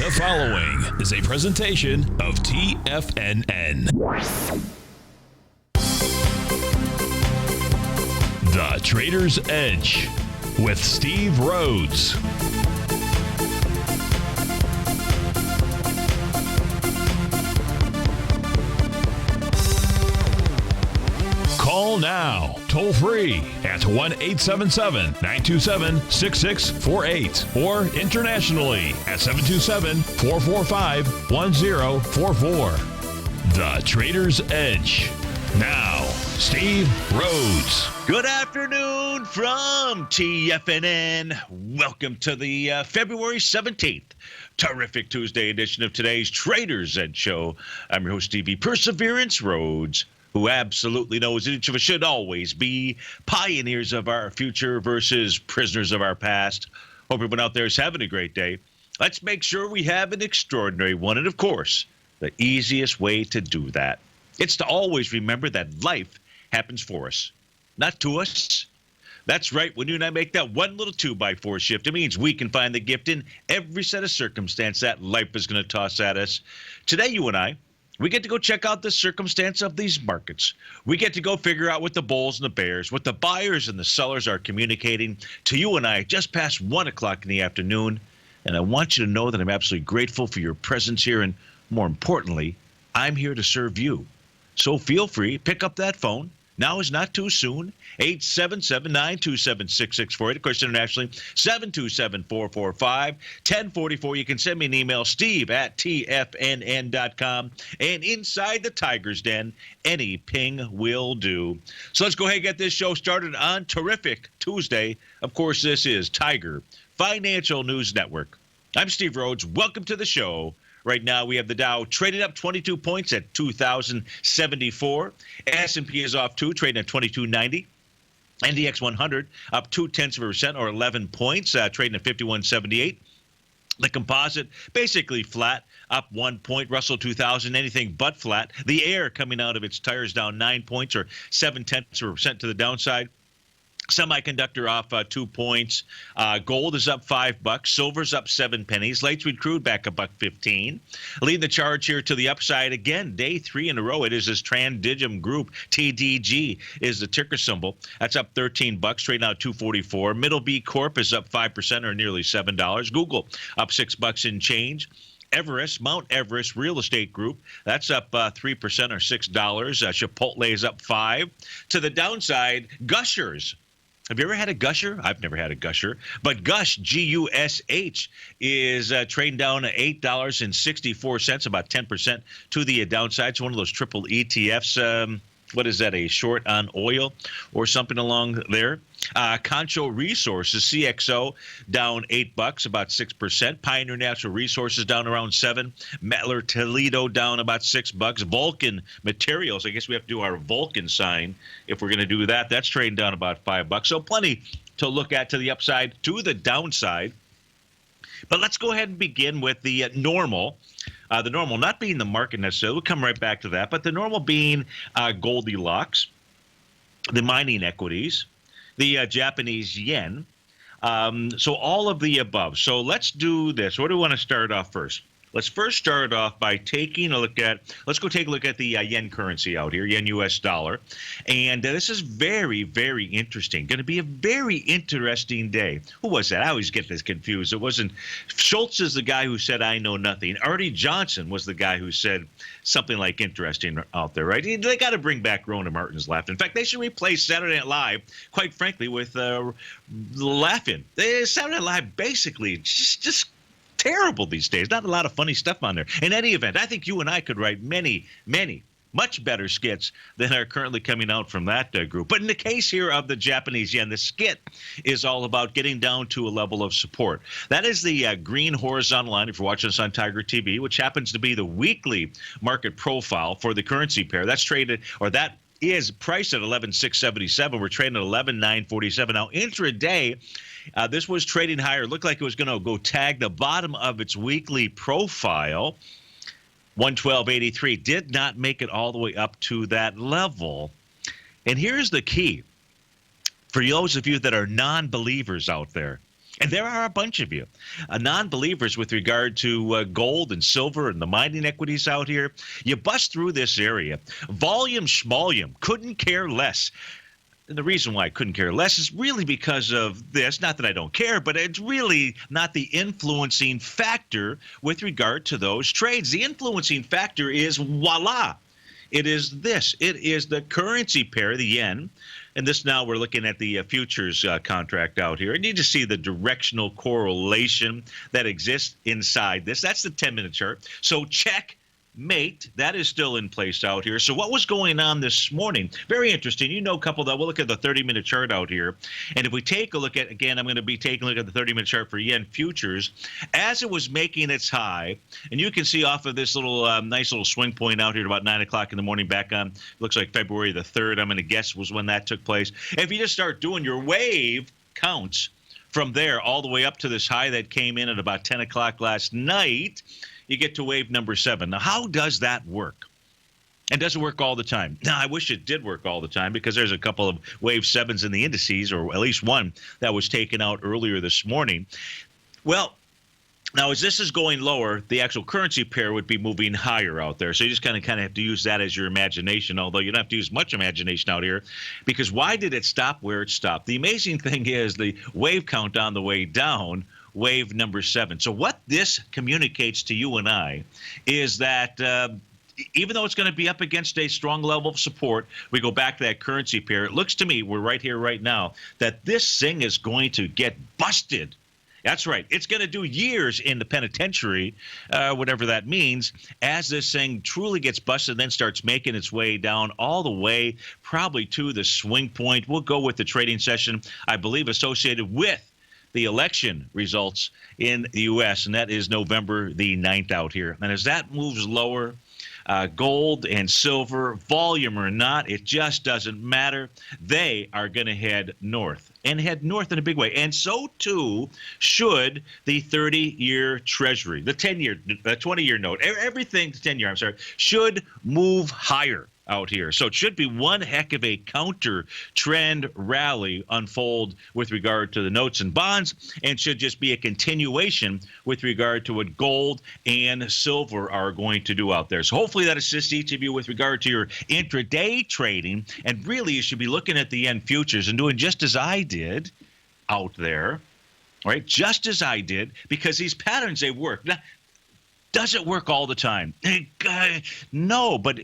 The following is a presentation of TFNN. The Trader's Edge with Steve Rhodes. Call now, toll free at 1-877-927-6648 or internationally at 727-445-1044. The Trader's Edge. Now, Steve Rhodes. Good afternoon from TFNN. Welcome to the February 17th, terrific Tuesday edition of today's Trader's Edge show. I'm your host, Stevie Perseverance Rhodes, who absolutely knows that each of us should always be pioneers of our future versus prisoners of our past. Hope everyone out there is having a great day. Let's make sure we have an extraordinary one. And of course, the easiest way to do that, it's to always remember that life happens for us, not to us. That's right. When you and I make that one little 2x4 shift, it means we can find the gift in every set of circumstance that life is going to toss at us. Today, you and I, we get to go check out the circumstance of these markets. We get to go figure out what the bulls and the bears, what the buyers and the sellers are communicating to you and I just past 1 o'clock in the afternoon. And I want you to know that I'm absolutely grateful for your presence here. And more importantly, I'm here to serve you. So feel free, pick up that phone. Now is not too soon. 877-927-6648. Of course, internationally, 727-445-1044. You can send me an email, steve@tfnn.com. And inside the Tiger's Den, any ping will do. So let's go ahead and get this show started on terrific Tuesday. Of course, this is Tiger Financial News Network. I'm Steve Rhodes. Welcome to the show. Right now, we have the Dow trading up 22 points at 2,074. S&P is off 2, trading at 2290. NDX 100 up 0.2% or 11 points, trading at 5178. The composite basically flat, up 1 point. Russell 2000, anything but flat. The air coming out of its tires down 9 points or 0.7% to the downside. Semiconductor off 2 points. Gold is up $5. Silver's up 7 pennies. Light sweet crude back $1.15. Leading the charge here to the upside again, day 3 in a row. It is this Trandigm Group. TDG is the ticker symbol. That's up $13, trading out $2.44. Middle B Corp is up 5% or nearly $7. Google up $6 and change. Everest, Mount Everest Real Estate Group, that's up 3% or $6. Chipotle is up 5. To the downside, Gushers. Have you ever had a gusher? I've never had a gusher. But Gush, G-U-S-H, is trading down to $8.64, about 10% to the downside. It's one of those triple ETFs. What is that, a short on oil or something along there? Concho Resources, CXO, down $8, about 6%. Pioneer Natural Resources down around 7. Mettler Toledo down about $6. Vulcan Materials, I guess we have to do our Vulcan sign if we're going to do that. That's trading down about $5. So plenty to look at to the upside, to the downside. But let's go ahead and begin with the normal. The normal not being the market necessarily. We'll come right back to that. But the normal being Goldilocks, the mining equities, the Japanese yen. So all of the above. So let's do this. What do we want to start off first? Let's first start off by taking a look at, let's go take a look at the yen currency out here, yen US dollar. And this is very, very interesting. Going to be a very interesting day. Who was that? I always get this confused. It wasn't, Schultz is the guy who said, I know nothing. Artie Johnson was the guy who said something like interesting out there, right? They got to bring back Rona Martin's laugh. In fact, they should replace Saturday Night Live, quite frankly, with laughing. Saturday Night Live basically just terrible these days. Not a lot of funny stuff on there. In any event, I think you and I could write many, much better skits than are currently coming out from that group. But in the case here of the Japanese yen, the skit is all about getting down to a level of support. That is the green horizontal line, if you're watching us on TigerTV, which happens to be the weekly market profile for the currency pair. That's traded, or that is priced at 11,677. We're trading at 11,947. Now, intraday, this was trading higher. Looked like it was going to go tag the bottom of its weekly profile, 112.83. Did not make it all the way up to that level. And here's the key for those of you that are non-believers out there. And there are a bunch of you, non-believers with regard to gold and silver and the mining equities out here. You bust through this area. Volume schmolium, couldn't care less. And the reason why I couldn't care less is really because of this. Not that I don't care, but it's really not the influencing factor with regard to those trades. The influencing factor is voila. It is this. It is the currency pair, the yen. And this now we're looking at the futures contract out here. And you just see the directional correlation that exists inside this. That's the 10-minute chart. So check. Mate, that is still in place out here. So what was going on this morning? Very interesting. You know, couple that we'll look at the 30-minute chart out here. And if we take a look at, again, I'm going to be taking a look at the 30-minute chart for yen futures as it was making its high. And you can see off of this little nice little swing point out here at about 9 o'clock in the morning back on, looks like February the 3rd, I'm going to guess was when that took place. If you just start doing your wave counts from there all the way up to this high that came in at about 10 o'clock last night, you get to wave number 7. Now, how does that work? And does it work all the time? Now, I wish it did work all the time because there's a couple of wave 7s in the indices, or at least one that was taken out earlier this morning. Well, now, as this is going lower, the actual currency pair would be moving higher out there. So you just kind of have to use that as your imagination, although you don't have to use much imagination out here. Because why did it stop where it stopped? The amazing thing is the wave count on the way down, wave number 7. So what this communicates to you and I is that even though it's going to be up against a strong level of support, we go back to that currency pair. It looks to me, we're right here right now, that this thing is going to get busted. That's right. It's going to do years in the penitentiary, whatever that means, as this thing truly gets busted and then starts making its way down all the way probably to the swing point. We'll go with the trading session, I believe, associated with the election results in the U.S., and that is November the 9th out here. And as that moves lower, gold and silver, volume or not, it just doesn't matter. They are going to head north, and head north in a big way. And so, too, should the 30-year Treasury, the 10-year, the 20-year note, everything, 10-year, I'm sorry, should move higher out here. So it should be one heck of a counter trend rally unfold with regard to the notes and bonds, and should just be a continuation with regard to what gold and silver are going to do out there. So hopefully that assists each of you with regard to your intraday trading. And really, you should be looking at the yen futures and doing just as I did out there, right? Just as I did, because these patterns, they work. Now, does it work all the time? No, but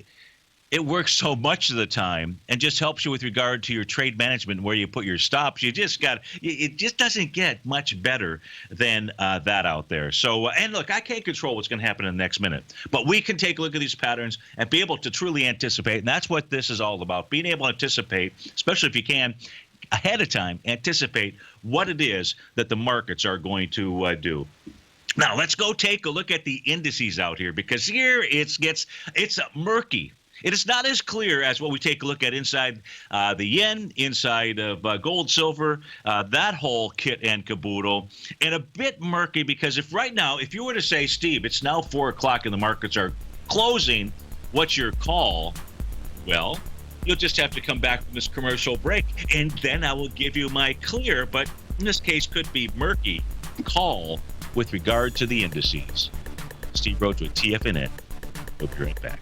it works so much of the time and just helps you with regard to your trade management, where you put your stops. You just got it. Just doesn't get much better than that out there. So, and look, I can't control what's going to happen in the next minute, but we can take a look at these patterns and be able to truly anticipate. And that's what this is all about: being able to anticipate, especially if you can ahead of time, anticipate what it is that the markets are going to do. Now, let's go take a look at the indices out here, because here it's murky. It is not as clear as what we take a look at inside the yen, inside of gold, silver, that whole kit and caboodle, and a bit murky, because if right now, if you were to say, Steve, it's now 4 o'clock and the markets are closing, what's your call? Well, you'll just have to come back from this commercial break, and then I will give you my clear, but in this case could be murky, call with regard to the indices. Steve Rhodes with TFNN. We'll be right back.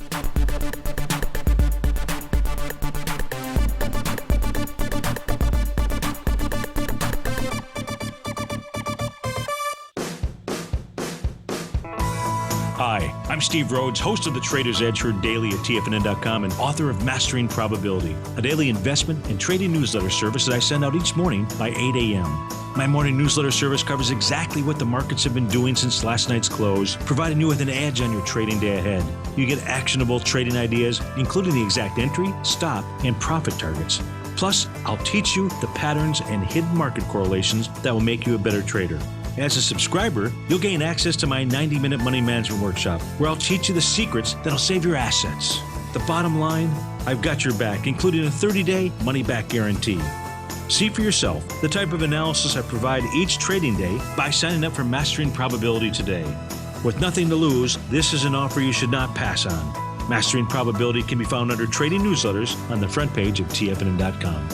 Hi, I'm Steve Rhodes, host of the Trader's Edge, heard daily at TFNN.com, and author of Mastering Probability, a daily investment and trading newsletter service that I send out each morning by 8 a.m. My morning newsletter service covers exactly what the markets have been doing since last night's close, providing you with an edge on your trading day ahead. You get actionable trading ideas, including the exact entry, stop, and profit targets. Plus, I'll teach you the patterns and hidden market correlations that will make you a better trader. As a subscriber, you'll gain access to my 90-minute money management workshop, where I'll teach you the secrets that'll save your assets. The bottom line, I've got your back, including a 30-day money-back guarantee. See for yourself the type of analysis I provide each trading day by signing up for Mastering Probability today. With nothing to lose, this is an offer you should not pass on. Mastering Probability can be found under Trading Newsletters on the front page of TFNN.com.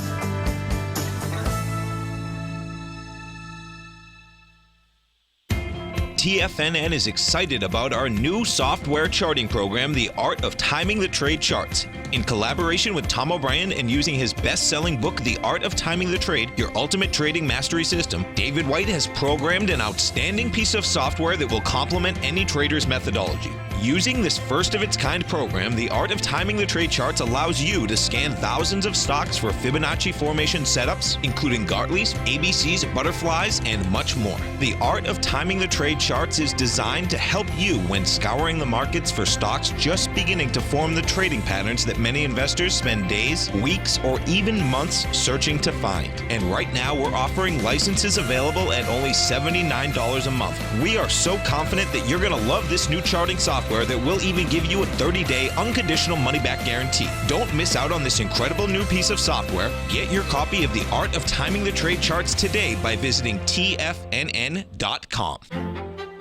TFNN is excited about our new software charting program, The Art of Timing the Trade Charts. In collaboration with Tom O'Brien and using his best-selling book, The Art of Timing the Trade, Your Ultimate Trading Mastery System, David White has programmed an outstanding piece of software that will complement any trader's methodology. Using this first-of-its-kind program, The Art of Timing the Trade Charts allows you to scan thousands of stocks for Fibonacci formation setups, including Gartley's, ABC's, butterflies, and much more. The Art of Timing the Trade Charts is designed to help you when scouring the markets for stocks just beginning to form the trading patterns that many investors spend days, weeks, or even months searching to find. And right now, we're offering licenses available at only $79 a month. We are so confident that you're going to love this new charting software that will even give you a 30-day unconditional money-back guarantee. Don't miss out on this incredible new piece of software. Get your copy of The Art of Timing the Trade Charts today by visiting TFNN.com.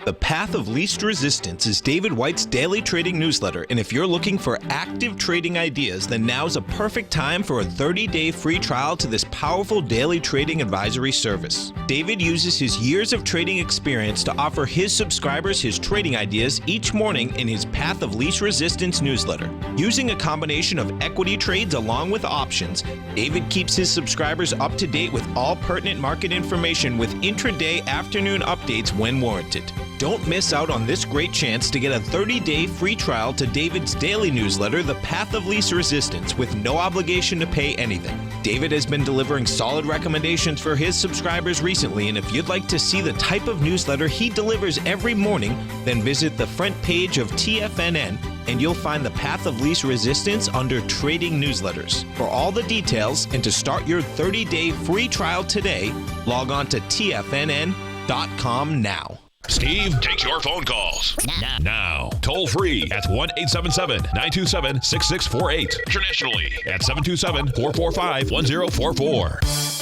The Path of Least Resistance is David White's daily trading newsletter, and if you're looking for active trading ideas, then now's a perfect time for a 30-day free trial to this powerful daily trading advisory service. David uses his years of trading experience to offer his subscribers his trading ideas each morning in his Path of Least Resistance newsletter. Using a combination of equity trades along with options, David keeps his subscribers up to date with all pertinent market information with intraday afternoon updates when warranted. Don't miss out on this great chance to get a 30-day free trial to David's daily newsletter, The Path of Least Resistance, with no obligation to pay anything. David has been delivering solid recommendations for his subscribers recently, and if you'd like to see the type of newsletter he delivers every morning, then visit the front page of TFNN and you'll find The Path of Least Resistance under Trading Newsletters. For all the details and to start your 30-day free trial today, log on to TFNN.com now. Steve takes your phone calls now. Toll free at 1-877-927-6648. Internationally at 727-445-1044.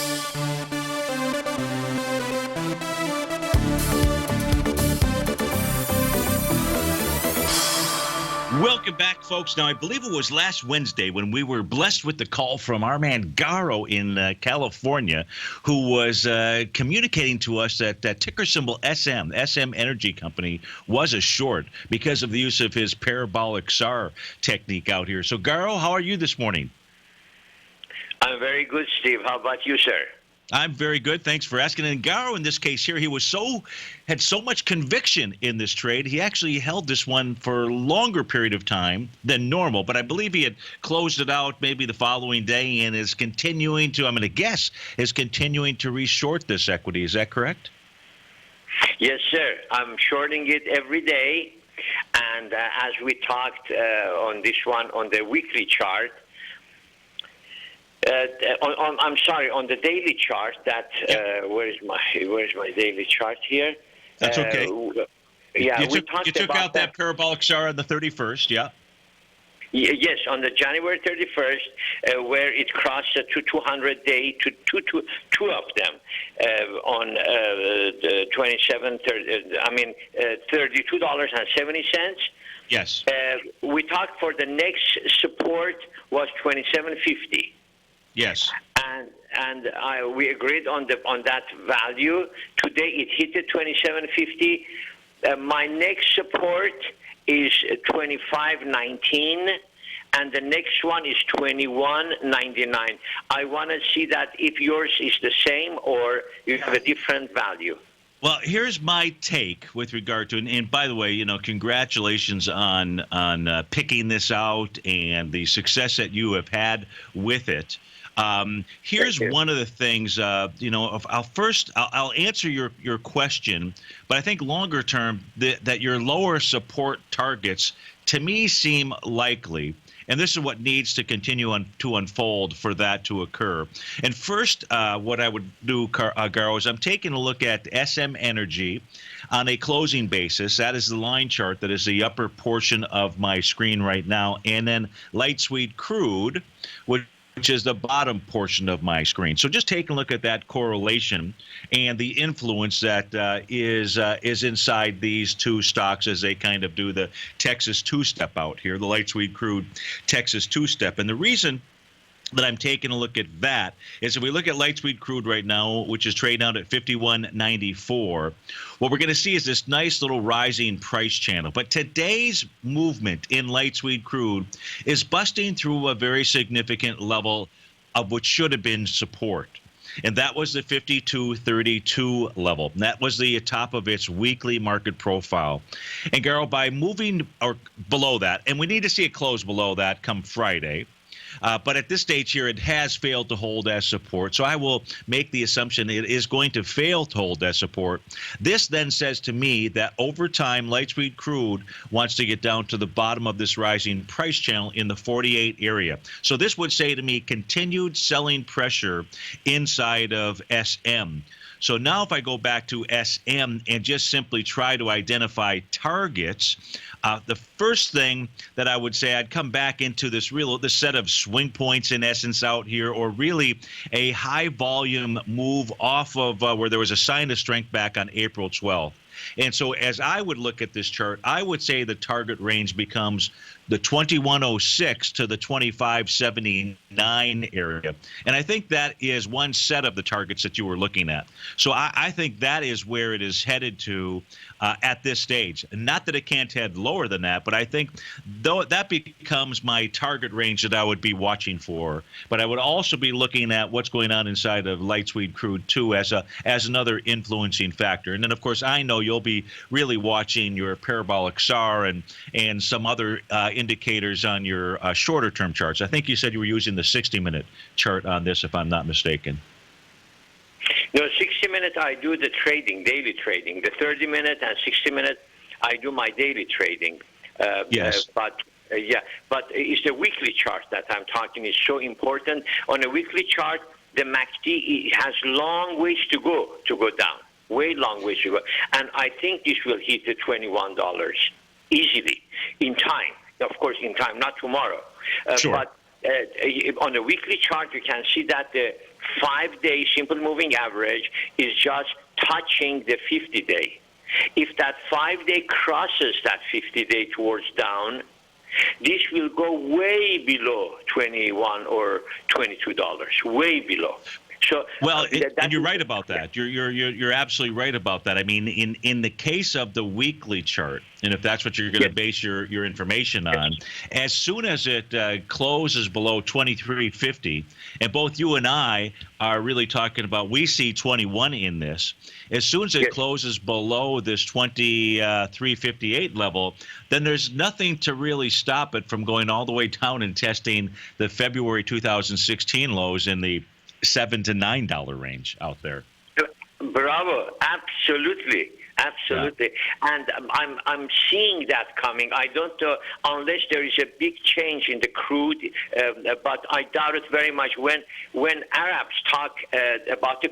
Welcome back, folks. Now, I believe it was last Wednesday when we were blessed with the call from our man Garo in California, who was communicating to us that ticker symbol SM Energy Company, was a short because of the use of his parabolic SAR technique out here. So, Garo, how are you this morning? I'm very good, Steve. How about you, sir? I'm very good. Thanks for asking. And Garo, in this case here, he had so much conviction in this trade. He actually held this one for a longer period of time than normal, but I believe he had closed it out maybe the following day and is continuing to, I'm going to guess, is continuing to reshort this equity. Is that correct? Yes, sir. I'm shorting it every day. And as we talked on this one, on the weekly chart, on the daily chart. Where's my daily chart here? That's okay. Yeah, you took out that parabolic SAR on the 31st. Yeah. Yes, on the January 31st, where it crossed to 200-day to two of them on the $32.70. Yes. We talked for the next support was $27.50. Yes. And we agreed on that value. Today it hit the $27.50. My next support is $25.19, and the next one is $21.99. I want to see that if yours is the same or you have a different value. Well, here's my take with regard to, and by the way, congratulations on picking this out and the success that you have had with it. Here's one of the things, I'll answer your question, but I think longer term that your lower support targets to me seem likely. And this is what needs to continue to unfold for that to occur. And first, what I would do, Garo, is I'm taking a look at SM Energy on a closing basis. That is the line chart that is the upper portion of my screen right now. And then light sweet crude, which is the bottom portion of my screen. So just take a look at that correlation and the influence that is inside these two stocks as they kind of do the Texas two-step out here, the light sweet crude Texas two-step. And the reason that I'm taking a look at that is if we look at light sweet crude right now, which is trading out at 51.94, what we're going to see is this nice little rising price channel. But today's movement in light sweet crude is busting through a very significant level of what should have been support. And that was the 52.32 level. And that was the top of its weekly market profile. And Garo, by moving or below that, and we need to see it close below that come Friday. But at this stage here, it has failed to hold as support. So I will make the assumption it is going to fail to hold as support. This then says to me that over time, light sweet crude wants to get down to the bottom of this rising price channel in the 48 area. So this would say to me continued selling pressure inside of SM. So now if I go back to SM and just simply try to identify targets, the first thing that I would say, I'd come back into this set of swing points in essence out here, or really a high volume move off of where there was a sign of strength back on April 12th. And so as I would look at this chart, I would say the target range becomes the 2106 to the 2579 area. And I think that is one set of the targets that you were looking at. So I think that is where it is headed to at this stage. Not that it can't head lower than that, but I think though that becomes my target range that I would be watching for. But I would also be looking at what's going on inside of light sweet crude too as another influencing factor. And then of course I know you'll be really watching your parabolic SAR and some other indicators on your shorter term charts. I think you said you were using the 60-minute chart on this, if I'm not mistaken. No, 60-minute I do the trading, daily trading. The 30-minute and 60-minute I do my daily trading. Yes. But it's the weekly chart that I'm talking is so important. On a weekly chart, the MACD has long ways to go down, way long ways to go. And I think this will hit the $21 easily in time. Of course, in time, not tomorrow. Sure. But on the weekly chart, you can see that the 5-day simple moving average is just touching the 50-day. If that 5-day crosses that 50-day towards down, this will go way below $21 or $22, way below. So, well, and you're right about that. You're absolutely right about that. I mean, in the case of the weekly chart, and if that's what you're going to base your information on, as soon as it closes below 2350, and both you and I are really talking about, we see 21 in this. As soon as it closes below this 2358 level, then there's nothing to really stop it from going all the way down and testing the February 2016 lows in the $7 to $9 range out there. Bravo! Absolutely. Yeah. And I'm seeing that coming. I don't know unless there is a big change in the crude, but I doubt it very much. When Arabs talk about the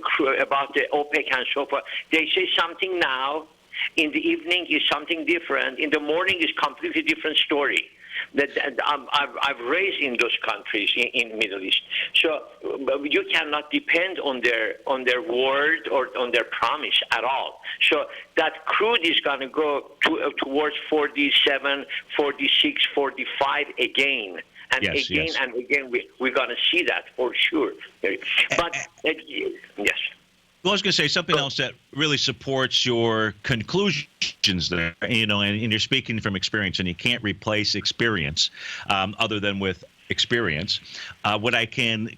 OPEC and so forth, they say something now. In the evening is something different. In the morning is completely different story. That I've raised in those countries in Middle East, so you cannot depend on their word or on their promise at all. So that crude is going to go towards 47, 46, 45 again. And and again, we're going to see that for sure. But yes. Well, I was going to say something else that really supports your conclusions there, and you're speaking from experience, and you can't replace experience other than with experience. What I can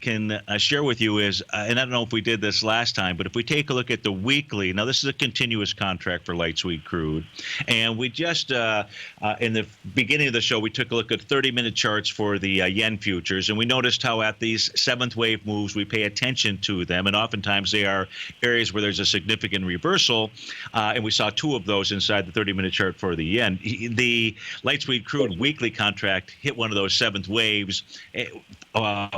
share with you is, and I don't know if we did this last time, but if we take a look at the weekly, now this is a continuous contract for light sweet crude, and we just, in the beginning of the show, we took a look at 30-minute charts for the yen futures, and we noticed how at these seventh wave moves, we pay attention to them, and oftentimes they are areas where there's a significant reversal, and we saw two of those inside the 30-minute chart for the yen. The light sweet crude weekly contract hit one of those seventh waves 4,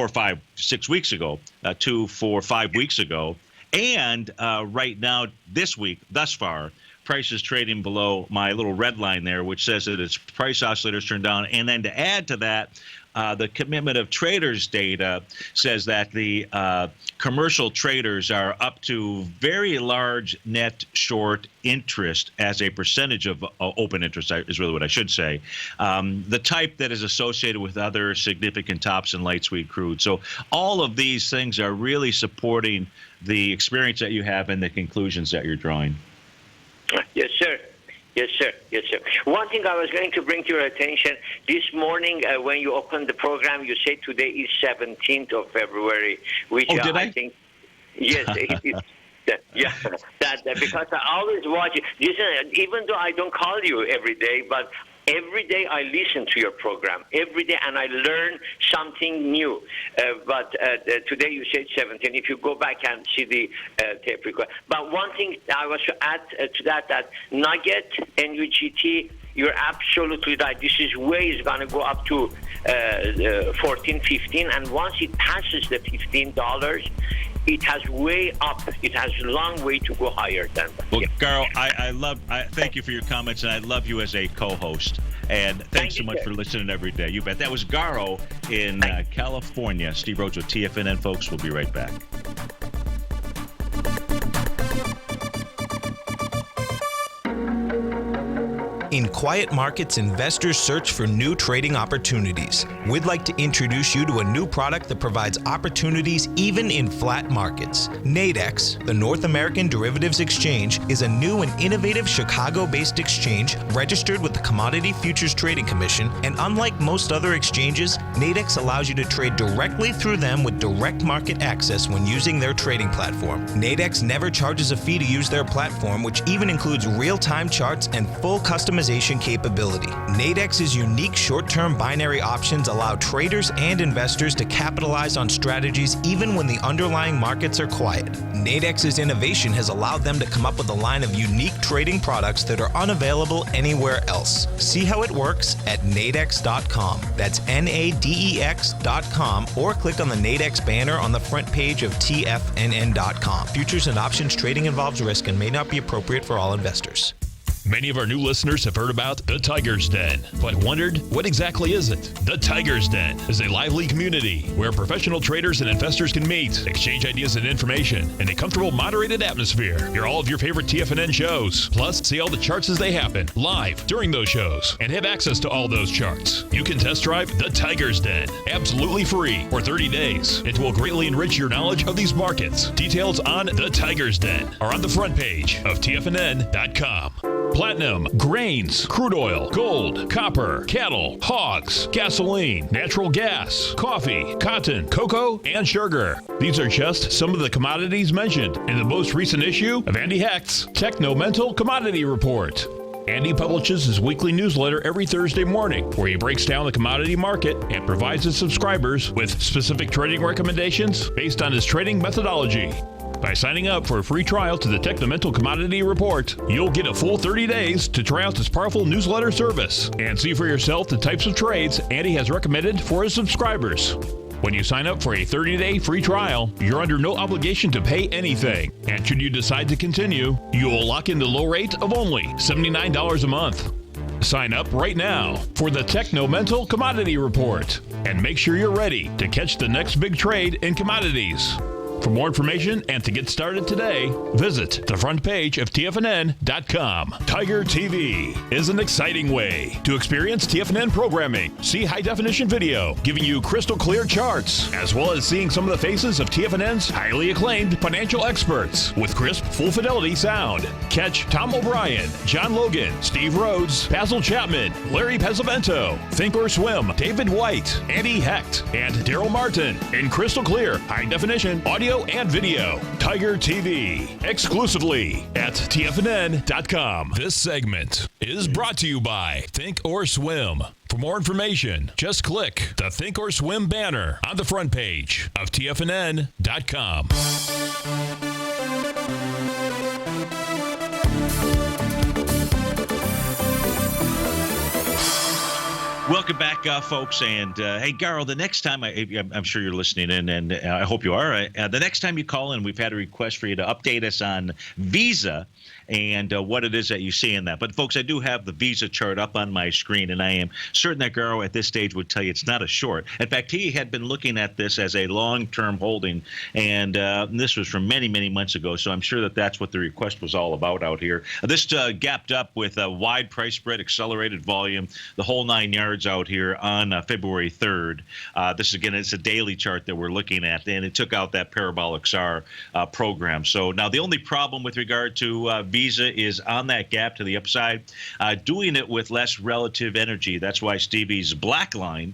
5, 6 weeks ago, 2, 4, 5 weeks ago. And right now, this week, thus far, price is trading below my little red line there, which says that its price oscillators turned down. And then to add to that, the commitment of traders data says that the commercial traders are up to very large net short interest as a percentage of open interest is really what I should say. The type that is associated with other significant tops and light sweet crude. So all of these things are really supporting the experience that you have and the conclusions that you're drawing. Yes, sir. Yes, sir. Yes, sir. One thing I was going to bring to your attention, this morning when you opened the program, you said today is 17th of February, which did I think, yes, it is. Yeah, that because I always watch it. Listen, even though I don't call you every day, but every day I listen to your program, every day, and I learn something new. But today you said 17. If you go back and see the tape record. But one thing I was to add to that Nugget, NUGT, you're absolutely right. This is going to go up to 14, 15, and once it passes the $15, it has way up. It has a long way to go higher than that. Well, Garo, I thank you for your comments, and I love you as a co-host. And thanks so much for listening every day. You bet. That was Garo in California. Steve Rhodes with TFNN, folks. We'll be right back. In quiet markets, investors search for new trading opportunities. We'd like to introduce you to a new product that provides opportunities even in flat markets. Nadex, the North American Derivatives Exchange, is a new and innovative Chicago-based exchange registered with the Commodity Futures Trading Commission, and unlike most other exchanges, Nadex allows you to trade directly through them with direct market access when using their trading platform. Nadex never charges a fee to use their platform, which even includes real-time charts and full customization capability. Nadex's unique short-term binary options allow traders and investors to capitalize on strategies even when the underlying markets are quiet. Nadex's innovation has allowed them to come up with a line of unique trading products that are unavailable anywhere else. See how it works at nadex.com. That's NADEX.com, or click on the Nadex banner on the front page of TFNN.com. Futures and options trading involves risk and may not be appropriate for all investors. Many of our new listeners have heard about the Tiger's Den, but wondered, what exactly is it? The Tiger's Den is a lively community where professional traders and investors can meet, exchange ideas and information in a comfortable, moderated atmosphere. Hear all of your favorite TFNN shows, plus see all the charts as they happen live during those shows, and have access to all those charts. You can test drive the Tiger's Den absolutely free for 30 days. It will greatly enrich your knowledge of these markets. Details on the Tiger's Den are on the front page of TFNN.com. Platinum, grains, crude oil, gold, copper, cattle, hogs, gasoline, natural gas, coffee, cotton, cocoa, and sugar. These are just some of the commodities mentioned in the most recent issue of Andy Hecht's Techno-Mental Commodity Report. Andy publishes his weekly newsletter every Thursday morning, where he breaks down the commodity market and provides his subscribers with specific trading recommendations based on his trading methodology. By signing up for a free trial to the Techno-Mental Commodity Report, you'll get a full 30 days to try out this powerful newsletter service and see for yourself the types of trades Andy has recommended for his subscribers. When you sign up for a 30-day free trial, you're under no obligation to pay anything. And should you decide to continue, you will lock in the low rate of only $79 a month. Sign up right now for the Techno-Mental Commodity Report and make sure you're ready to catch the next big trade in commodities. For more information and to get started today, visit the front page of TFNN.com. Tiger TV is an exciting way to experience TFNN programming. See high-definition video giving you crystal clear charts, as well as seeing some of the faces of TFNN's highly acclaimed financial experts with crisp, full-fidelity sound. Catch Tom O'Brien, John Logan, Steve Rhodes, Basil Chapman, Larry Pesavento, Think or Swim, David White, Andy Hecht, and Daryl Martin in crystal clear, high-definition audio and video. Tiger TV, exclusively at TFNN.com. This segment is brought to you by Think or Swim. For more information, just click the Think or Swim banner on the front page of TFNN.com. Welcome back, folks. And hey, Garo, the next time I'm sure you're listening in, and I hope you are. The next time you call in, we've had a request for you to update us on Visa and what it is that you see in that. But, folks, I do have the Visa chart up on my screen, and I am certain that Garo at this stage would tell you it's not a short. In fact, he had been looking at this as a long-term holding, and this was from many, many months ago, so I'm sure that that's what the request was all about out here. This gapped up with a wide price spread, accelerated volume, the whole 9 yards out here on February 3rd. This, again, it's a daily chart that we're looking at, and it took out that parabolic SAR program. So now the only problem with regard to Visa is on that gap to the upside, doing it with less relative energy. That's why Stevie's black line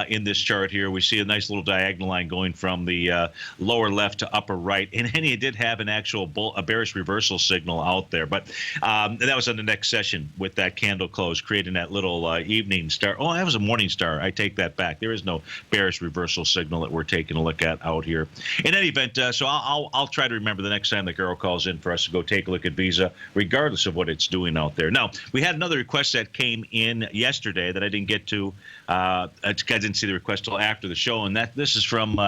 in this chart here, we see a nice little diagonal line going from the lower left to upper right. And he did have an actual bearish reversal signal out there. But that was on the next session with that candle close, creating that little evening star. Oh, that was a morning star. I take that back. There is no bearish reversal signal that we're taking a look at out here. In any event, so I'll try to remember the next time the girl calls in for us to go take a look at Visa, regardless of what it's doing out there. Now, we had another request that came in yesterday that I didn't get to. I didn't see the request till after the show, and this is from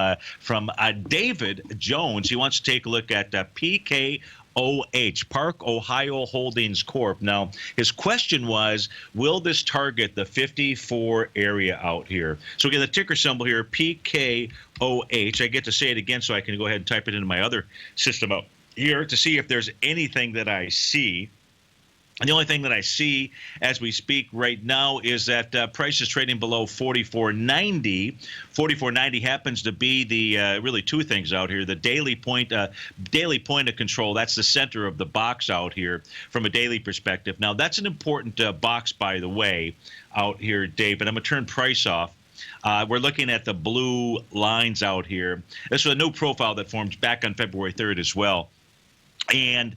David Jones. He wants to take a look at PKOH, Park Ohio Holdings Corp. Now, his question was, will this target the 54 area out here? So again, the ticker symbol here, PKOH. I get to say it again so I can go ahead and type it into my other system out here to see if there's anything that I see. And the only thing that I see as we speak right now is that price is trading below 44.90. 44.90 happens to be the really two things out here. The daily point of control, that's the center of the box out here from a daily perspective. Now, that's an important box, by the way, out here, Dave. And I'm going to turn price off. We're looking at the blue lines out here. This was a new profile that formed back on February 3rd as well. And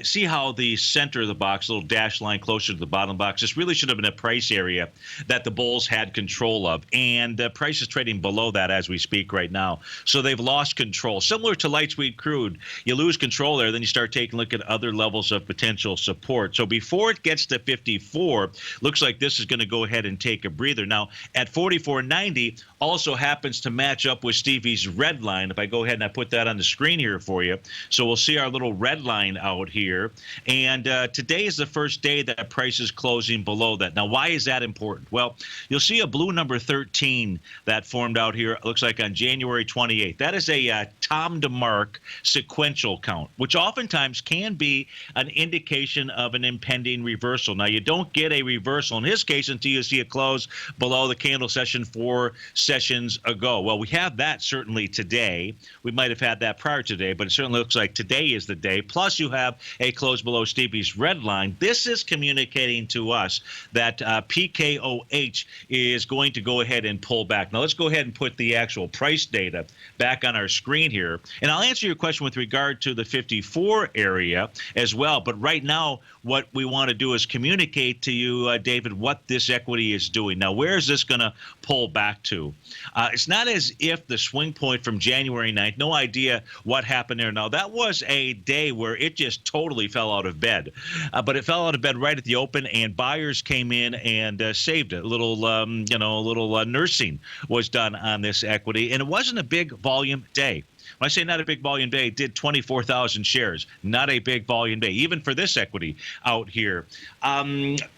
see how the center of the box, little dash line closer to the bottom box, this really should have been a price area that the bulls had control of. And price is trading below that as we speak right now. So they've lost control. Similar to light sweet crude, you lose control there, then you start taking a look at other levels of potential support. So before it gets to 54, looks like this is going to go ahead and take a breather. Now, at 44.90, also happens to match up with Stevie's red line. If I go ahead and I put that on the screen here for you. So we'll see our little red line out here. And today is the first day that price is closing below that. Now, why is that important? Well, you'll see a blue number 13 that formed out here. It looks like on January 28th. That is a Tom DeMark sequential count, which oftentimes can be an indication of an impending reversal. Now, you don't get a reversal in his case until you see a close below the candle session 4 sessions ago. Well, we have that certainly today. We might have had that prior to today, but it certainly looks like today is the day. Plus, you have a close below Stevie's red line. This is communicating to us that PKOH is going to go ahead and pull back. Now, let's go ahead and put the actual price data back on our screen here. And I'll answer your question with regard to the 54 area as well. But right now, what we want to do is communicate to you, David, what this equity is doing. Now, where is this going to pull back to? It's not as if the swing point from January 9th, no idea what happened there. Now, that was a day where it just totally fell out of bed. But it fell out of bed right at the open, and buyers came in and saved it. A little, nursing was done on this equity, and it wasn't a big volume day. When I say not a big volume day, it did 24,000 shares. Not a big volume day, even for this equity out here.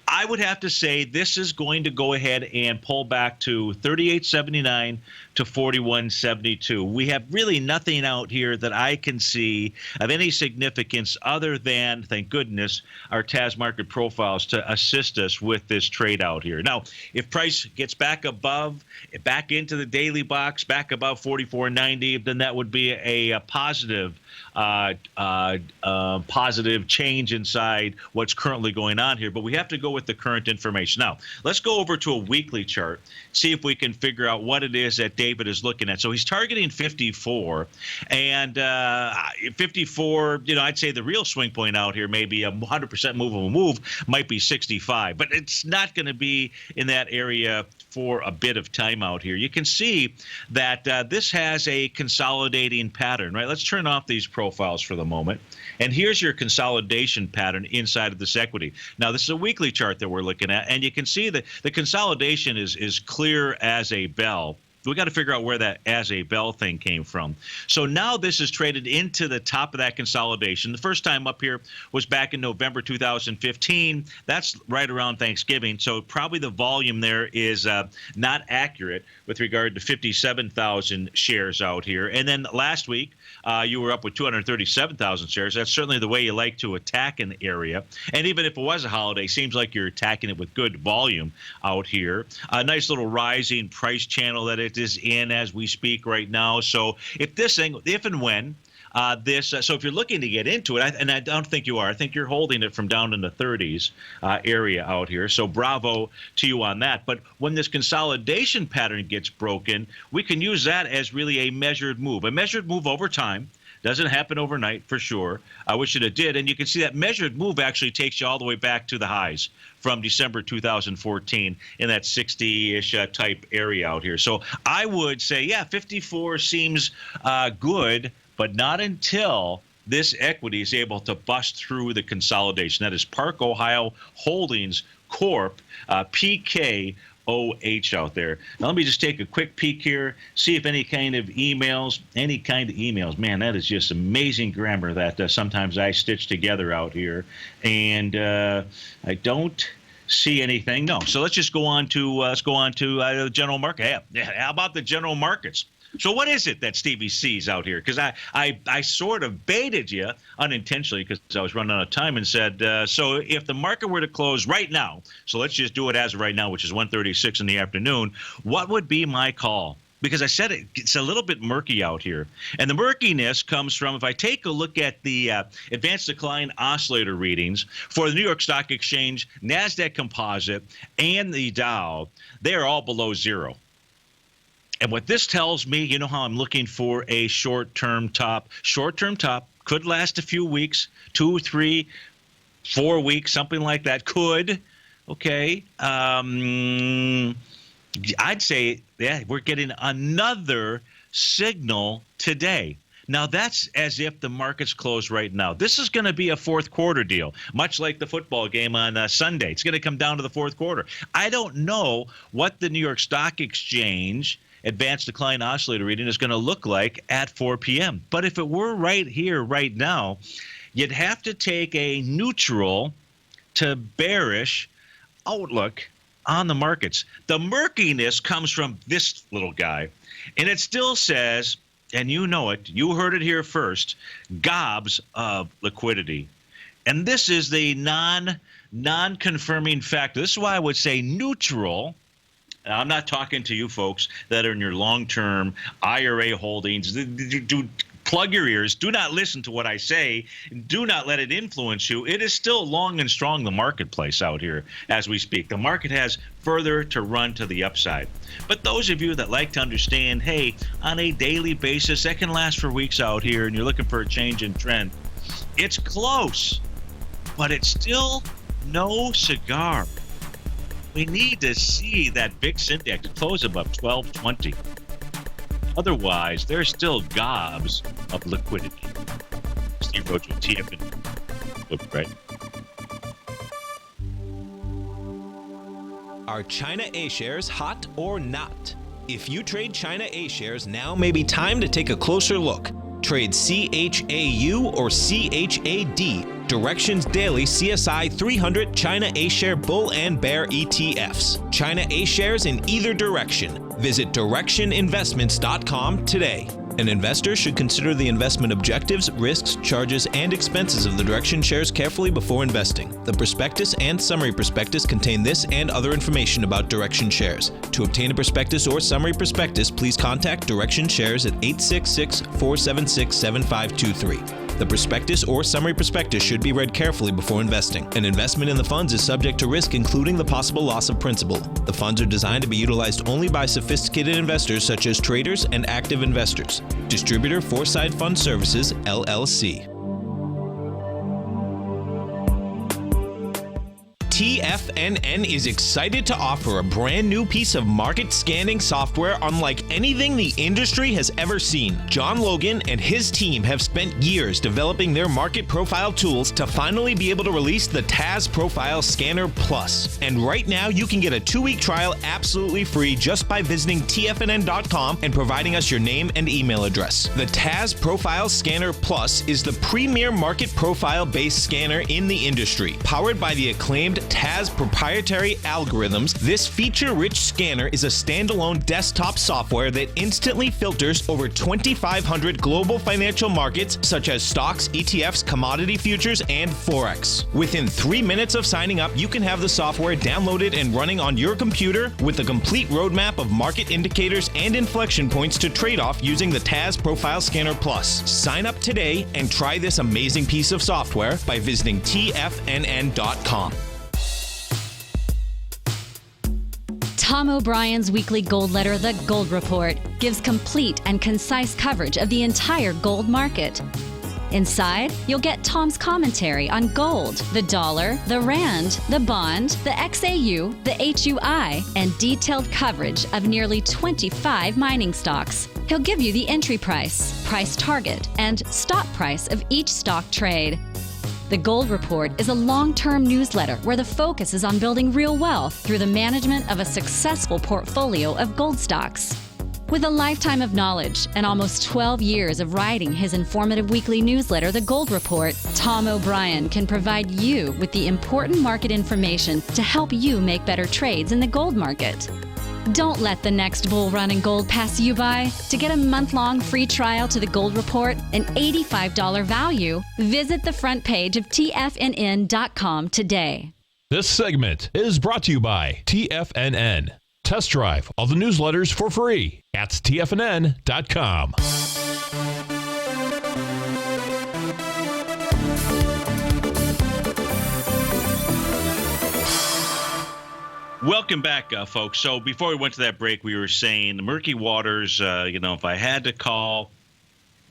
I would have to say this is going to go ahead and pull back to 38.79 to 41.72. We have really nothing out here that I can see of any significance other than, thank goodness, our TAS market profiles to assist us with this trade out here. Now, if price gets back into the daily box, back above 44.90, then that would be a positive change inside what's currently going on here. But we have to go with the current information. Now, let's go over to a weekly chart, see if we can figure out what it is that David is looking at. So he's targeting 54, and 54, I'd say the real swing point out here, maybe a 100% movable move, might be 65, but it's not going to be in that area for a bit of time out here. You can see that this has a consolidating pattern, right? Let's turn off these these profiles for the moment. And here's your consolidation pattern inside of this equity. Now, this is a weekly chart that we're looking at, and you can see that the consolidation is clear as a bell. We got to figure out where that as a bell thing came from. So now this is traded into the top of that consolidation. The first time up here was back in November 2015. That's right around Thanksgiving. So probably the volume there is not accurate with regard to 57,000 shares out here. And then last week, you were up with 237,000 shares. That's certainly the way you like to attack an area. And even if it was a holiday, seems like you're attacking it with good volume out here. A nice little rising price channel that it is in as we speak right now. So if and when so if you're looking to get into it, and I don't think you are, I think you're holding it from down in the 30s area out here. So bravo to you on that. But when this consolidation pattern gets broken, we can use that as really a measured move over time. Doesn't happen overnight for sure. I wish it did. And you can see that measured move actually takes you all the way back to the highs from December 2014 in that 60-ish type area out here. So I would say, yeah, 54 seems good, but not until this equity is able to bust through the consolidation. That is Park Ohio Holdings Corp, PKOH out there. Now, let me just take a quick peek here, see if any kind of emails. Man, that is just amazing grammar that sometimes I stitch together out here. And I don't see anything. No. So let's just go on to the general market. Yeah, how about the general markets? So what is it that Stevie sees out here? Because I sort of baited you unintentionally because I was running out of time and said, so if the market were to close right now, so let's just do it as of right now, which is 1:36 in the afternoon, what would be my call? Because I said it's a little bit murky out here. And the murkiness comes from, if I take a look at the advanced decline oscillator readings for the New York Stock Exchange, NASDAQ Composite, and the Dow, they are all below zero. And what this tells me, you know how I'm looking for a short-term top. Short-term top could last a few weeks, 2, 3, 4 weeks, something like that. Could, okay. I'd say, yeah, we're getting another signal today. Now, that's as if the market's closed right now. This is going to be a fourth quarter deal, much like the football game on Sunday. It's going to come down to the fourth quarter. I don't know what the New York Stock Exchange advanced decline oscillator reading is going to look like at 4 p.m. But if it were right here, right now, you'd have to take a neutral to bearish outlook on the markets. The murkiness comes from this little guy, and it still says, and you know it, you heard it here first, gobs of liquidity. And this is the non-confirming factor. This is why I would say neutral. I'm not talking to you folks that are in your long-term IRA holdings. Do plug your ears. Do not listen to what I say. Do not let it influence you. It is still long and strong, the marketplace out here as we speak. The market has further to run to the upside. But those of you that like to understand, hey, on a daily basis, that can last for weeks out here, and you're looking for a change in trend, it's close, but it's still no cigar. We need to see that VIX index close above 1220. Otherwise, there's still gobs of liquidity. Steve Rhodes with TFNN. Look right. Are China A shares hot or not? If you trade China A shares, now may be time to take a closer look. Trade CHAU or CHAD, Directions Daily CSI 300 China A Share Bull and Bear ETFs. China A shares in either direction. Visit directioninvestments.com today. An investor should consider the investment objectives, risks, charges, and expenses of the Direction shares carefully before investing. The prospectus and summary prospectus contain this and other information about Direction shares. To obtain a prospectus or summary prospectus, please contact Direction shares at 866-476-7523. The prospectus or summary prospectus should be read carefully before investing. An investment in the funds is subject to risk, including the possible loss of principal. The funds are designed to be utilized only by sophisticated investors such as traders and active investors. Distributor Foreside Fund Services, LLC. TFNN is excited to offer a brand new piece of market scanning software unlike anything the industry has ever seen. John Logan and his team have spent years developing their market profile tools to finally be able to release the TAS Profile Scanner Plus. And right now, you can get a 2-week trial absolutely free just by visiting TFNN.com and providing us your name and email address. The TAS Profile Scanner Plus is the premier market profile-based scanner in the industry. Powered by the acclaimed TAS proprietary algorithms, this feature-rich scanner is a standalone desktop software that instantly filters over 2,500 global financial markets such as stocks, ETFs, commodity futures, and Forex. Within 3 minutes of signing up, you can have the software downloaded and running on your computer with a complete roadmap of market indicators and inflection points to trade off using the TAS Profile Scanner Plus. Sign up today and try this amazing piece of software by visiting TFNN.com. Tom O'Brien's weekly gold letter, The Gold Report, gives complete and concise coverage of the entire gold market. Inside, you'll get Tom's commentary on gold, the dollar, the rand, the bond, the XAU, the HUI, and detailed coverage of nearly 25 mining stocks. He'll give you the entry price, price target, and stop price of each stock trade. The Gold Report is a long-term newsletter where the focus is on building real wealth through the management of a successful portfolio of gold stocks. With a lifetime of knowledge and almost 12 years of writing his informative weekly newsletter, The Gold Report, Tom O'Brien can provide you with the important market information to help you make better trades in the gold market. Don't let the next bull run in gold pass you by. To get a month-long free trial to The Gold Report, an $85 value, visit the front page of TFNN.com today. This segment is brought to you by TFNN. Test drive all the newsletters for free at TFNN.com. Welcome back, folks. So before we went to that break, we were saying the murky waters, if I had to call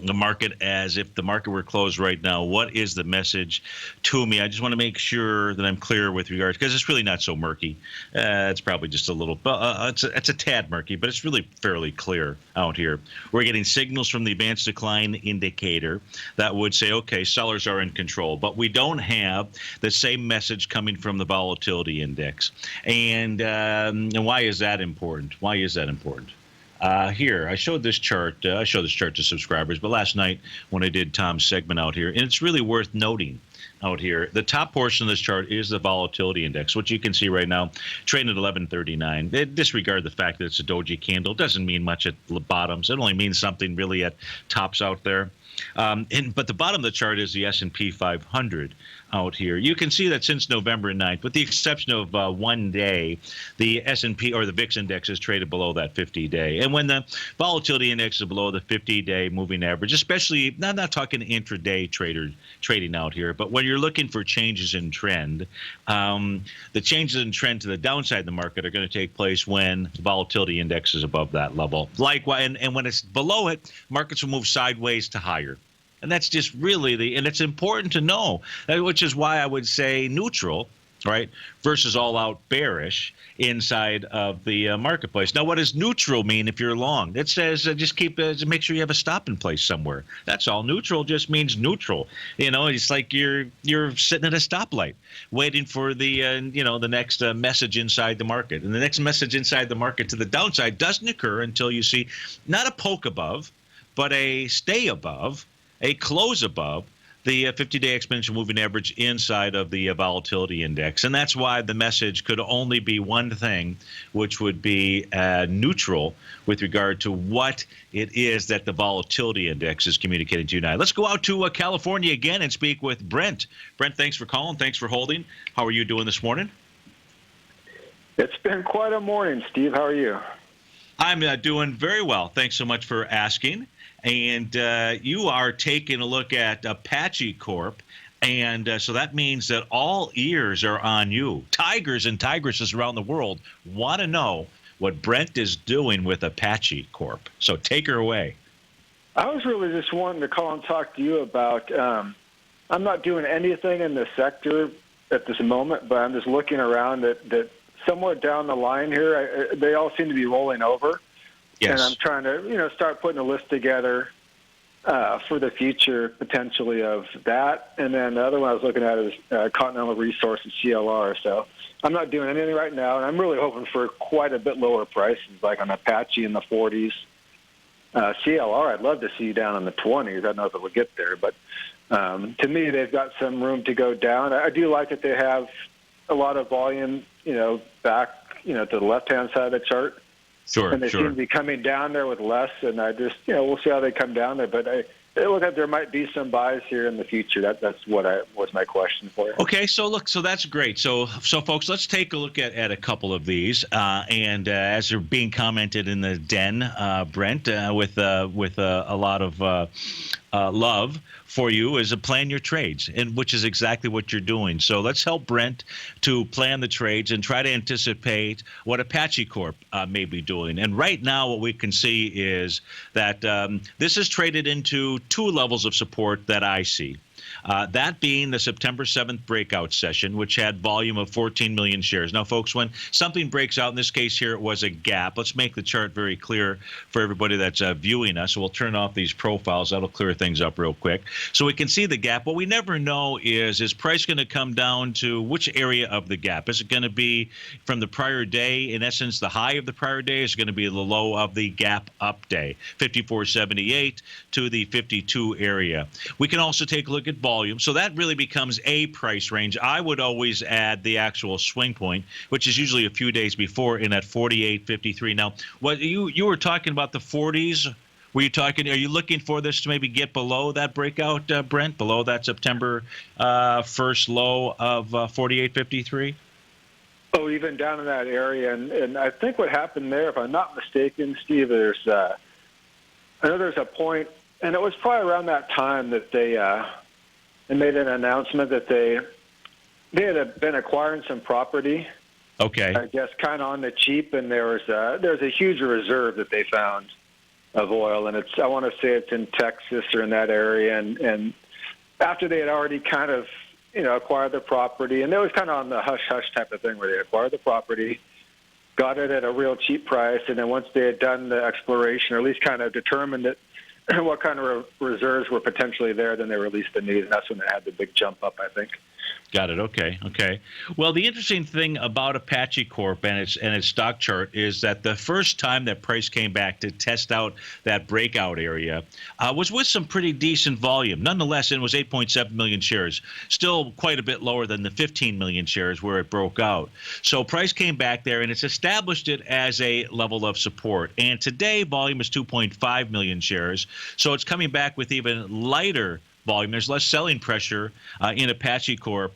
the market as if the market were closed right now, what is the message to me? I just want to make sure that I'm clear with regards, because it's really not so murky. It's probably just a little, it's a tad murky, but it's really fairly clear out here. We're getting signals from the advanced decline indicator that would say, okay, sellers are in control, but we don't have the same message coming from the volatility index. And why is that important? Why is that important? Here, I showed this chart. I show this chart to subscribers, but last night when I did Tom's segment out here, and it's really worth noting out here, the top portion of this chart is the volatility index, which you can see right now, trading at 1139. Disregard the fact that it's a doji candle. It doesn't mean much at the bottoms. It only means something really at tops out there. But the bottom of the chart is the S&P 500 out here. You can see that since November 9th, with the exception of 1 day, the S&P or the VIX index is traded below that 50-day. And when the volatility index is below the 50-day moving average, especially, I'm not talking intraday trading out here, but when you're looking for changes in trend, the changes in trend to the downside of the market are going to take place when the volatility index is above that level. Likewise, and when it's below it, markets will move sideways to higher. And that's just really and it's important to know, which is why I would say neutral, right, versus all out bearish inside of the marketplace. Now, what does neutral mean if you're long? It says just make sure you have a stop in place somewhere. That's all. Neutral just means neutral. It's like you're sitting at a stoplight waiting for the the next message inside the market. And the next message inside the market to the downside doesn't occur until you see not a poke above, but a stay above, a close above the 50-day exponential moving average inside of the volatility index. And that's why the message could only be one thing, which would be neutral with regard to what it is that the volatility index is communicating to you now. Let's go out to California again and speak with Brent. Brent, thanks for calling. Thanks for holding. How are you doing this morning? It's been quite a morning, Steve. How are you? I'm doing very well. Thanks so much for asking. And you are taking a look at Apache Corp. And so that means that all ears are on you. Tigers and tigresses around the world want to know what Brent is doing with Apache Corp. So take her away. I was really just wanting to call and talk to you about I'm not doing anything in the sector at this moment, but I'm just looking around that somewhere down the line here, they all seem to be rolling over. Yes. And I'm trying to, start putting a list together for the future potentially of that. And then the other one I was looking at is Continental Resources, CLR. So I'm not doing anything right now, and I'm really hoping for quite a bit lower prices, like on Apache in the 40s. CLR, I'd love to see down in the 20s. I don't know if it will get there, but to me, they've got some room to go down. I do like that they have a lot of volume, back, to the left-hand side of the chart. Sure, and they seem to be coming down there with less, and I just, we'll see how they come down there. But it looks like there might be some buys here in the future. That's what was my question for you. Okay, so that's great. So folks, let's take a look at a couple of these. And as they're being commented in the den, Brent, with a lot of love for you, is to plan your trades, and which is exactly what you're doing. So let's help Brent to plan the trades and try to anticipate what Apache Corp may be doing. And right now, what we can see is that this is traded into two levels of support that I see. That being the September 7th breakout session, which had volume of 14 million shares. Now, folks, when something breaks out, in this case here, it was a gap. Let's make the chart very clear for everybody that's viewing us. So we'll turn off these profiles. That'll clear things up real quick. So we can see the gap. What we never know is price going to come down to which area of the gap? Is it going to be from the prior day, in essence, the high of the prior day? Is it going to be the low of the gap up day, 54.78 to the 52 area? We can also take a look at volume. So that really becomes a price range. I would always add the actual swing point, which is usually a few days before, in at 48.53. Now, what you were talking about the 40s. Are you looking for this to maybe get below that breakout, Brent, below that September 1st low of 48.53? Oh, even down in that area. And I think what happened there, if I'm not mistaken, Steve, I know there's a point, and it was probably around that time that they made an announcement that they had been acquiring some property. Okay. I guess kind of on the cheap, and there's a huge reserve that they found of oil, and I want to say it's in Texas or in that area. And after they had already kind of acquired the property, and it was kind of on the hush hush type of thing where they acquired the property, got it at a real cheap price, and then once they had done the exploration, or at least kind of determined that what kind of reserves were potentially there, then they released the news, and that's when they had the big jump up, I think. Got it. Okay. Well, the interesting thing about Apache Corp and its stock chart is that the first time that price came back to test out that breakout area was with some pretty decent volume. Nonetheless, it was 8.7 million shares, still quite a bit lower than the 15 million shares where it broke out. So price came back there, and it's established it as a level of support. And today, volume is 2.5 million shares, so it's coming back with even lighter volume. There's less selling pressure in Apache Corp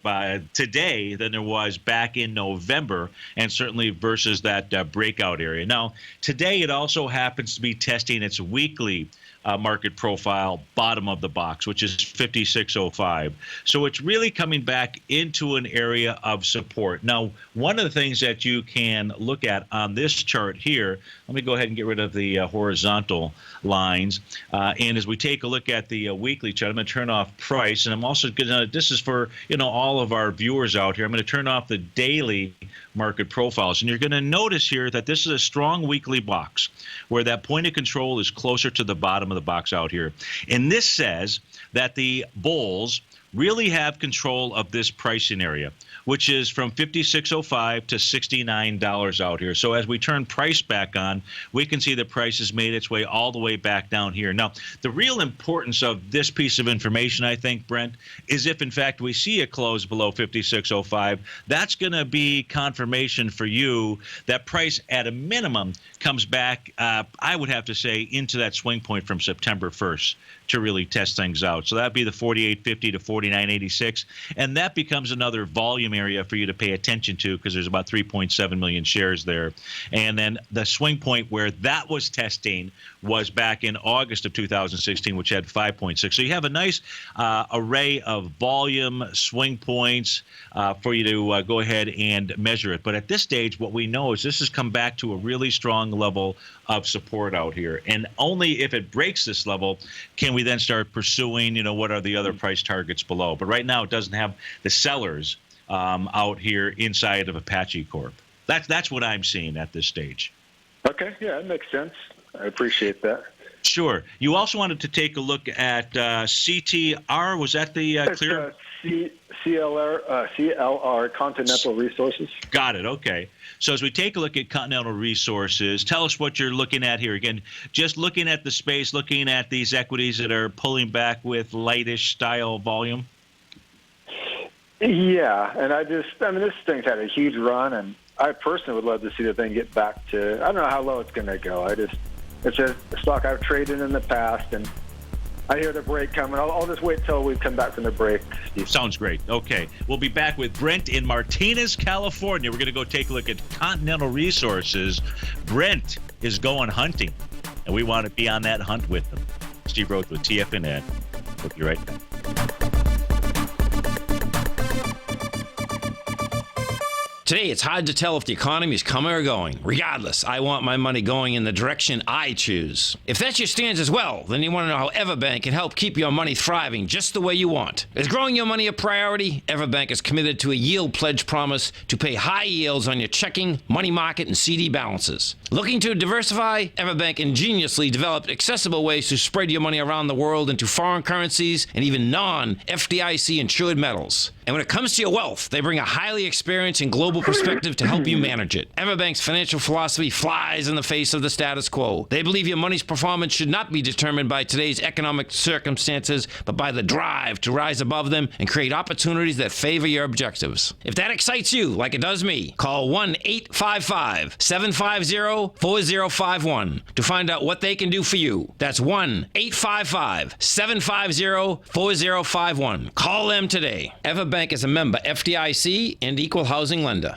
today than there was back in November, and certainly versus that breakout area. Now, today it also happens to be testing its weekly market profile, bottom of the box, which is 56.05. So it's really coming back into an area of support. Now, one of the things that you can look at on this chart here, let me go ahead and get rid of the horizontal lines. And as we take a look at the weekly chart, I'm going to turn off price, and I'm also going to, this is for all of our viewers out here, I'm going to turn off the daily market profiles. And you're going to notice here that this is a strong weekly box where that point of control is closer to the bottom of the box out here. And this says that the bulls really have control of this pricing area, which is from $56.05 to $69 out here. So as we turn price back on, we can see the price has made its way all the way back down here. Now, the real importance of this piece of information, I think, Brent, is if in fact we see a close below $56.05, that's going to be confirmation for you that price at a minimum comes back, I would have to say, into that swing point from September 1st to really test things out. So that'd be the 48.50 to 49.86, and that becomes another volume area for you to pay attention to because there's about 3.7 million shares there. And then the swing point where that was testing was back in August of 2016, which had 5.6. So you have a nice array of volume swing points for you to go ahead and measure it. But at this stage, what we know is this has come back to a really strong level of support out here. And only if it breaks this level can we then start pursuing, what are the other price targets below. But right now it doesn't have the sellers out here inside of Apache Corp. That's what I'm seeing at this stage. Okay, yeah, that makes sense. I appreciate that. Sure. You also wanted to take a look at CTR. Was that the clear? CLR, Continental Resources. Got it. Okay. So as we take a look at Continental Resources, tell us what you're looking at here. Again, just looking at the space, looking at these equities that are pulling back with lightish style volume. Yeah, and this thing's had a huge run, and I personally would love to see the thing get back to, I don't know how low it's going to go. It's a stock I've traded in the past, and I hear the break coming. I'll just wait till we come back from the break, Steve. Sounds great. Okay. We'll be back with Brent in Martinez, California. We're going to go take a look at Continental Resources. Brent is going hunting, and we want to be on that hunt with him. Steve Rhodes with TFNN. We'll be right back. Today, it's hard to tell if the economy is coming or going. Regardless, I want my money going in the direction I choose. If that's your stance as well, then you want to know how Everbank can help keep your money thriving just the way you want. Is growing your money a priority? Everbank is committed to a yield pledge promise to pay high yields on your checking, money market, and CD balances. Looking to diversify? Everbank ingeniously developed accessible ways to spread your money around the world into foreign currencies and even non-FDIC insured metals. And when it comes to your wealth, they bring a highly experienced and global perspective to help you manage it. Everbank's financial philosophy flies in the face of the status quo. They believe your money's performance should not be determined by today's economic circumstances, but by the drive to rise above them and create opportunities that favor your objectives. If that excites you, like it does me, call 1-855-750-4051 to find out what they can do for you. That's 1-855-750-4051. Call them today. Everbank is a member FDIC and equal housing lender.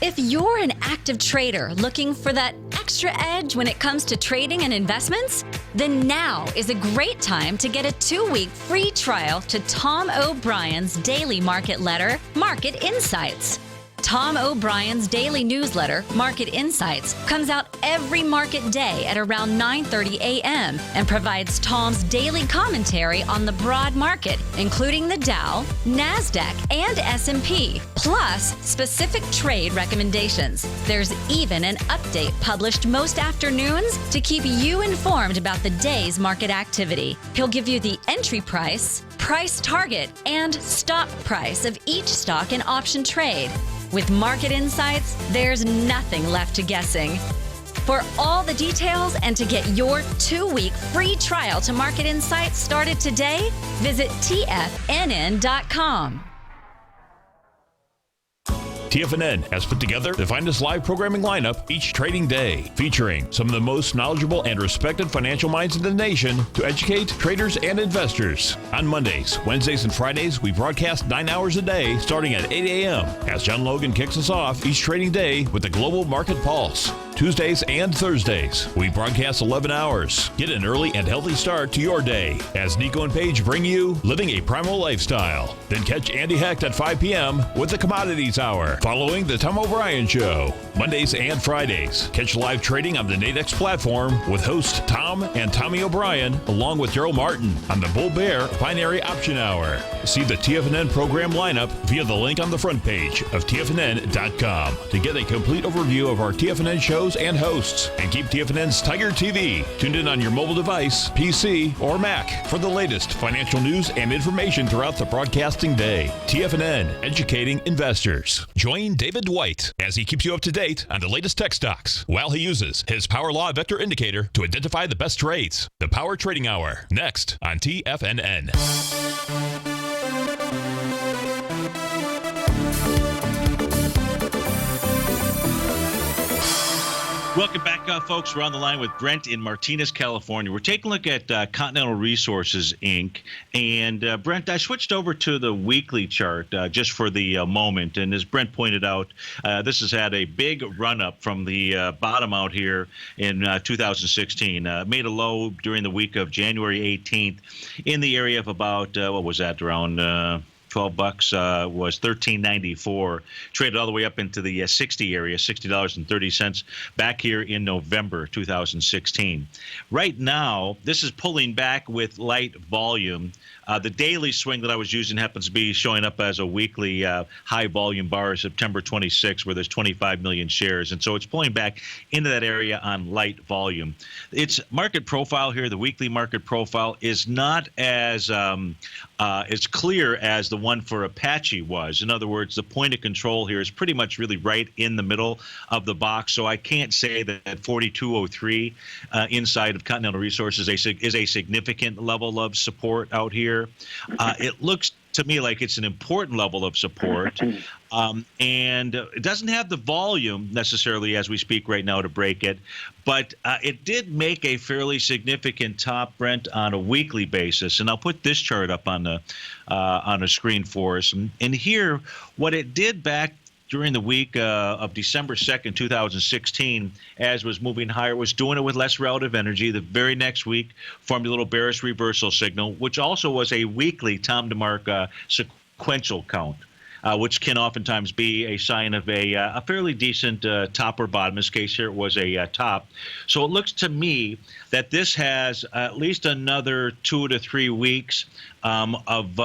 If you're an active trader looking for that extra edge when it comes to trading and investments, then now is a great time to get a 2-week free trial to Tom O'Brien's daily market letter, Market Insights. Tom O'Brien's daily newsletter, Market Insights, comes out every market day at around 9:30 a.m. and provides Tom's daily commentary on the broad market, including the Dow, NASDAQ, and S&P, plus specific trade recommendations. There's even an update published most afternoons to keep you informed about the day's market activity. He'll give you the entry price, price target, and stop price of each stock and option trade. With Market Insights, there's nothing left to guessing. For all the details and to get your 2-week free trial to Market Insights started today, visit TFNN.com. TFNN has put together the finest live programming lineup each trading day, featuring some of the most knowledgeable and respected financial minds in the nation to educate traders and investors. On Mondays, Wednesdays, and Fridays, we broadcast 9 hours a day starting at 8 a.m. as John Logan kicks us off each trading day with the Global Market Pulse. Tuesdays and Thursdays, we broadcast 11 hours. Get an early and healthy start to your day as Nico and Paige bring you Living a Primal Lifestyle. Then catch Andy Hecht at 5 p.m. with the Commodities Hour, following the Tom O'Brien Show. Mondays and Fridays, catch live trading on the Nadex platform with host Tom and Tommy O'Brien, along with Daryl Martin on the Bull Bear Binary Option Hour. See the TFNN program lineup via the link on the front page of TFNN.com to get a complete overview of our TFNN shows and hosts. And keep TFNN's TigerTV tuned in on your mobile device, PC, or Mac for the latest financial news and information throughout the broadcasting day. TFNN, educating investors. Join David White as he keeps you up to date on the latest tech stocks while he uses his Power Law Vector Indicator to identify the best trades. The Power Trading Hour, next on TFNN. Welcome back, folks. We're on the line with Brent in Martinez, California. We're taking a look at Continental Resources, Inc. And Brent, I switched over to the weekly chart just for the moment. And as Brent pointed out, this has had a big run-up from the bottom out here in 2016. Made a low during the week of January 18th in the area of about, what was that, around 12 bucks was $13.94. Traded all the way up into the 60 area, $60.30 back here in November 2016. Right now, this is pulling back with light volume. The daily swing that I was using happens to be showing up as a weekly high volume bar, September 26, where there's 25 million shares. And so it's pulling back into that area on light volume. Its market profile here, the weekly market profile, is not as clear as the one for Apache was. In other words, the point of control here is pretty much really right in the middle of the box. So I can't say that 4203 inside of Continental Resources is a significant level of support out here. It looks to me like it's an important level of support, and it doesn't have the volume necessarily as we speak right now to break it, but it did make a fairly significant top, Brent, on a weekly basis. And I'll put this chart up on the screen for us. And here, what it did back during the week of December 2nd, 2016, as was moving higher, was doing it with less relative energy. The very next week formed a little bearish reversal signal, which also was a weekly Tom DeMark sequential count, which can oftentimes be a sign of a fairly decent top or bottom. In this case here, it was a top. So it looks to me that this has at least another 2 to 3 weeks of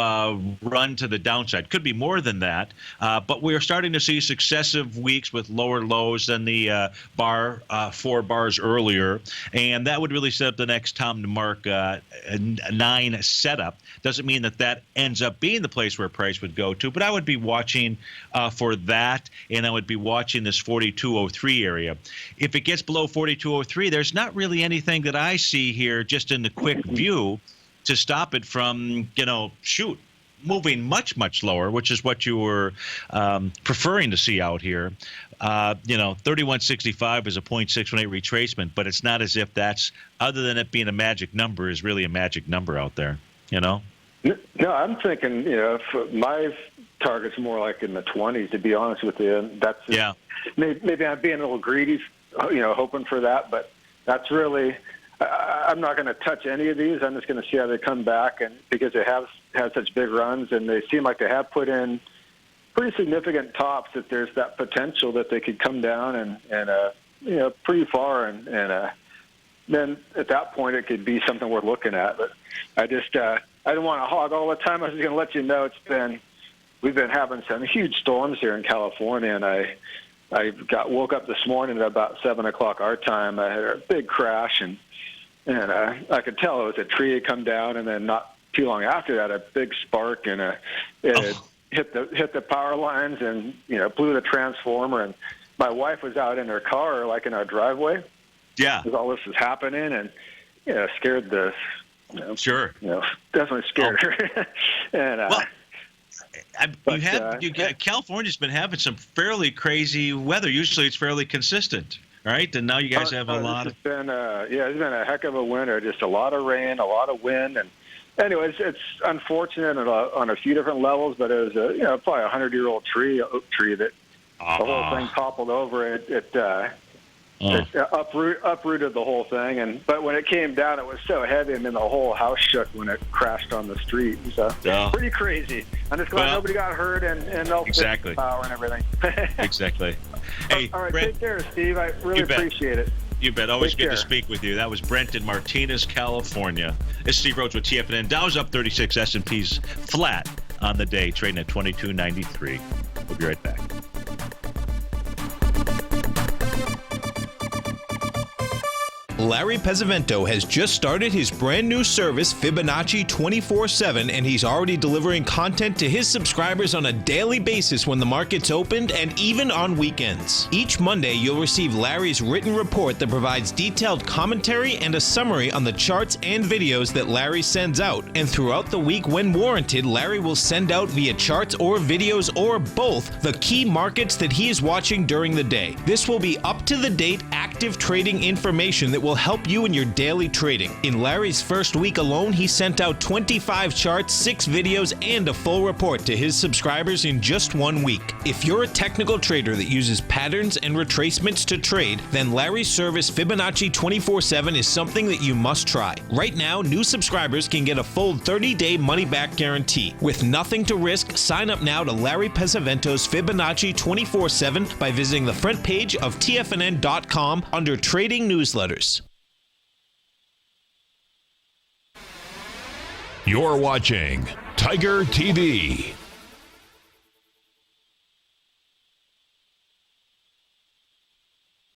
run to the downside. Could be more than that, but we are starting to see successive weeks with lower lows than the 4 bars earlier, and that would really set up the next Tom DeMark 9 setup. Doesn't mean that ends up being the place where price would go to, but I would be watching for that, and I would be watching this 4203 area. If it gets below 4203, there's not really anything that I see here just in the quick view to stop it from, moving much, much lower, which is what you were preferring to see out here. 3165 is a 0.618 retracement, but it's not as if that's, other than it being a magic number, is really a magic number out there, No, I'm thinking, if my target's more like in the 20s, to be honest with you. That's maybe I'm being a little greedy, hoping for that, but that's really, I'm not going to touch any of these. I'm just going to see how they come back, and because they have had such big runs, and they seem like they have put in pretty significant tops, that there's that potential that they could come down and pretty far, and then at that point it could be something worth looking at. But I just I didn't want to hog all the time. I was just going to let you know we've been having some huge storms here in California, and I woke up this morning at about 7 o'clock our time. I had a big crash, and I could tell it was a tree had come down, and then not too long after that, a big spark, and it hit the power lines, and blew the transformer. And my wife was out in her car, like in our driveway. Yeah, as all this was happening, and scared the. Sure. Definitely scared her. And California's been having some fairly crazy weather. Usually, it's fairly consistent. Right, and now you guys have a lot of. It's been a heck of a winter. Just a lot of rain, a lot of wind, and anyways, it's unfortunate on a few different levels. But it was probably a 100-year-old oak tree that the whole thing toppled over. It uprooted the whole thing, but when it came down, it was so heavy, and then the whole house shook when it crashed on the street. So pretty crazy. I'm just glad nobody got hurt, and no power and everything. Exactly. Hey, all right, Brent, take care, Steve. I really appreciate it. You bet. Always good to speak with you. That was Brent in Martinez, California. This is Steve Rhodes with TFNN. Dow's up 36, S&P's flat on the day, trading at 22.93. We'll be right back. Larry Pesavento has just started his brand new service, Fibonacci 24/7, and he's already delivering content to his subscribers on a daily basis when the market's opened and even on weekends. Each Monday, you'll receive Larry's written report that provides detailed commentary and a summary on the charts and videos that Larry sends out. And throughout the week, when warranted, Larry will send out via charts or videos or both the key markets that he is watching during the day. This will be up-to-the-date, active trading information that will will help you in your daily trading. In Larry's first week alone, he sent out 25 charts, 6 videos, and a full report to his subscribers in just 1 week. If you're a technical trader that uses patterns and retracements to trade, then Larry's service Fibonacci 24/7 is something that you must try. Right now, new subscribers can get a full 30-day money-back guarantee. With nothing to risk, sign up now to Larry Pesavento's Fibonacci 24/7 by visiting the front page of TFNN.com under Trading Newsletters. You're watching Tiger TV.